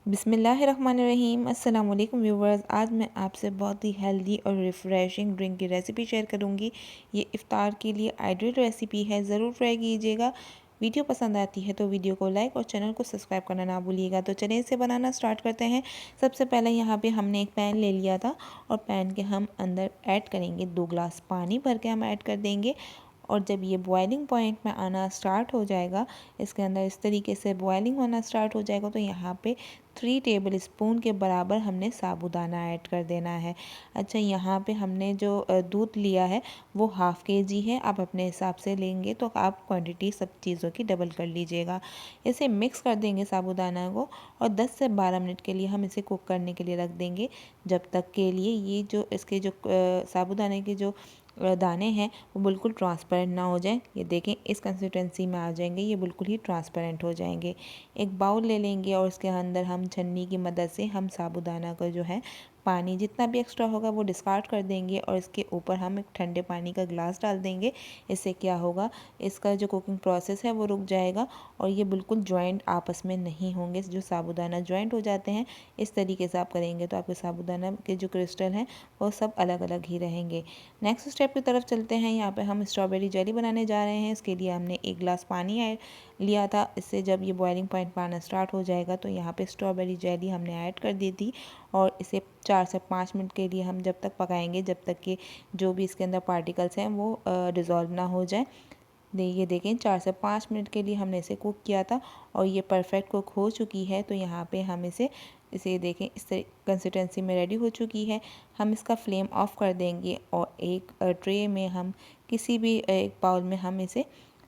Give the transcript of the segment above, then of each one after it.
बिस्मिल्लाहिर्रहमानिर्रहीम। अस्सलाम वालेकुम व्यूवर्स। आज मैं आपसे बहुत ही हेल्दी और रिफ़्रेशिंग ड्रिंक की रेसिपी शेयर करूंगी। ये इफ़्तार के लिए आइडियल रेसिपी है, ज़रूर ट्राई कीजिएगा। वीडियो पसंद आती है तो वीडियो को लाइक और चैनल को सब्सक्राइब करना ना भूलिएगा। तो चलिए इसे बनाना स्टार्ट करते हैं। सबसे पहले यहाँ पे हमने एक पैन ले लिया था और पैन के हम अंदर ऐड करेंगे 2 गिलास पानी भर के हम ऐड कर देंगे। और जब ये बॉइलिंग पॉइंट में आना स्टार्ट हो जाएगा, इसके अंदर इस तरीके से बॉइलिंग होना स्टार्ट हो जाएगा, तो यहाँ पे 3 टेबल स्पून के बराबर हमने साबूदाना ऐड कर देना है। अच्छा, यहाँ पे हमने जो दूध लिया है वो हाफ़ केजी है। आप अपने हिसाब से लेंगे तो आप क्वांटिटी सब चीज़ों की डबल कर लीजिएगा। इसे मिक्स कर देंगे साबूदाना को और 10 से 12 मिनट के लिए हम इसे कुक करने के लिए रख देंगे। जब तक के लिए ये जो इसके जो साबूदाने के जो दाने हैं वो बिल्कुल ट्रांसपेरेंट ना हो जाए। ये देखें, इस कंसिस्टेंसी में आ जाएंगे, ये बिल्कुल ही ट्रांसपेरेंट हो जाएंगे। एक बाउल ले लेंगे और इसके अंदर हम छन्नी की मदद से हम साबूदाना का जो है पानी जितना भी एक्स्ट्रा होगा वो डिस्कार्ड कर देंगे और इसके ऊपर हम एक ठंडे पानी का गिलास डाल देंगे। इससे क्या होगा, इसका जो कुकिंग प्रोसेस है वो रुक जाएगा और ये बिल्कुल जॉइंट आपस में नहीं होंगे। जो साबूदाना जॉइंट हो जाते हैं, इस तरीके से आप करेंगे तो आपके साबूदाना के जो क्रिस्टल हैं वो सब अलग अलग ही रहेंगे। नेक्स्ट स्टेप की तरफ चलते हैं। यहाँ पे हम स्ट्रॉबेरी जेली बनाने जा रहे हैं। इसके लिए हमने 1 गिलास पानी ऐड लिया था। इससे जब ये बॉइलिंग पॉइंट पर आना स्टार्ट हो जाएगा तो यहाँ पे स्ट्रॉबेरी जेली हमने ऐड कर दी थी और इसे 4 से 5 मिनट के लिए हम जब तक पकाएंगे जब तक कि जो भी इसके अंदर पार्टिकल्स हैं वो डिज़ोल्व ना हो जाए। ये देखें, 4 से 5 मिनट के लिए हमने इसे कुक किया था और ये परफेक्ट कुक हो चुकी है। तो यहाँ पे हम इसे देखें, इस कंसिस्टेंसी में रेडी हो चुकी है। हम इसका फ्लेम ऑफ कर देंगे और एक ट्रे में हम किसी भी एक बाउल में हम इसे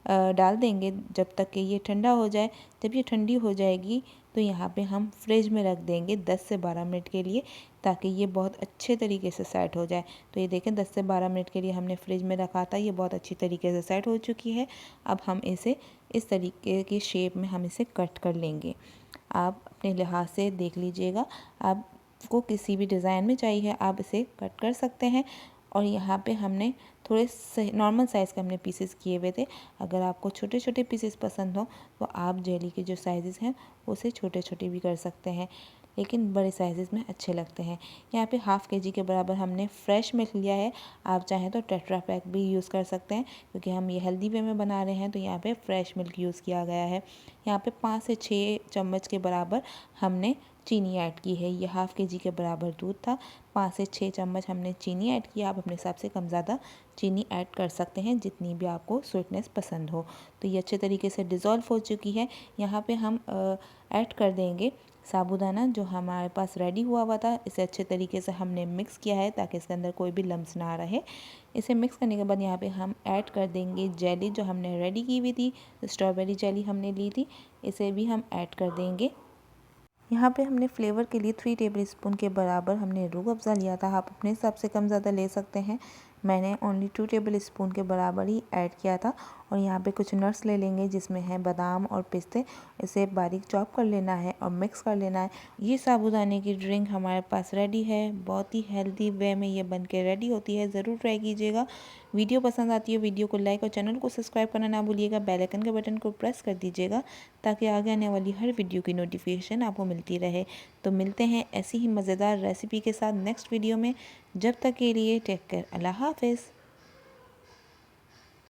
डाल देंगे जब तक कि ये ठंडा हो जाए। जब ये ठंडी हो जाएगी तो यहाँ पे हम फ्रिज में रख देंगे 10 से 12 मिनट के लिए, ताकि ये बहुत अच्छे तरीके से सेट हो जाए। तो ये देखें, 10 से 12 मिनट के लिए हमने फ्रिज में रखा था, ये बहुत अच्छी तरीके से सेट हो चुकी है। अब हम इसे इस तरीके की शेप में हम इसे कट कर लेंगे। आप अपने लिहाज से देख लीजिएगा, आपको किसी भी डिज़ाइन में चाहिए आप इसे कट कर सकते हैं। और यहाँ पे हमने थोड़े नॉर्मल साइज़ के हमने पीसेस किए हुए थे। अगर आपको छोटे छोटे पीसेस पसंद हो तो आप जेली के जो साइज़ हैं उसे छोटे छोटे भी कर सकते हैं, लेकिन बड़े साइज़ में अच्छे लगते हैं। यहाँ पे हाफ़ केजी के बराबर हमने फ्रेश मिल्क लिया है। आप चाहें तो टेट्रा पैक भी यूज़ कर सकते हैं, क्योंकि हम ये हेल्दी वे में बना रहे हैं तो यहाँ पे फ्रेश मिल्क यूज़ किया गया है। यहाँ पे 5 से 6 चम्मच के बराबर हमने चीनी ऐड की है। ये हाफ़ केजी के बराबर दूध था, 5 से 6 चम्मच हमने चीनी ऐड किया। आप अपने हिसाब से कम ज़्यादा चीनी ऐड कर सकते हैं, जितनी भी आपको स्वीटनेस पसंद हो। तो ये अच्छे तरीके से डिज़ोल्व हो चुकी है। यहाँ पे हम ऐड कर देंगे साबूदाना जो हमारे पास रेडी हुआ था। इसे अच्छे तरीके से हमने मिक्स किया है ताकि इसके अंदर कोई भी लम्स ना रहे। इसे मिक्स करने के बाद यहाँ पे हम ऐड कर देंगे जेली जो हमने रेडी की हुई थी। स्ट्रॉबेरी जेली हमने ली थी, इसे भी हम ऐड कर देंगे। यहाँ पे हमने फ्लेवर के लिए 3 टेबल स्पून के बराबर हमने रूह अफ़ज़ा लिया था। आप अपने हिसाब से कम ज़्यादा ले सकते हैं। मैंने ओनली 2 टेबल स्पून के बराबर ही ऐड किया था। और यहाँ पे कुछ नट्स ले लेंगे जिसमें है बादाम और पिस्ते। इसे बारीक चॉप कर लेना है और मिक्स कर लेना है। ये साबूदाने की ड्रिंक हमारे पास रेडी है। बहुत ही हेल्दी वे में ये बन के रेडी होती है, ज़रूर ट्राई कीजिएगा। वीडियो पसंद आती है वीडियो को लाइक और चैनल को सब्सक्राइब करना ना भूलिएगा। बेल आइकन के बटन को प्रेस कर दीजिएगा ताकि आगे आने वाली हर वीडियो की नोटिफिकेशन आपको मिलती रहे। तो मिलते हैं ऐसी ही मज़ेदार रेसिपी के साथ नेक्स्ट वीडियो में। जब तक के लिए टेक केयर, अल्लाह हाफ़िज़।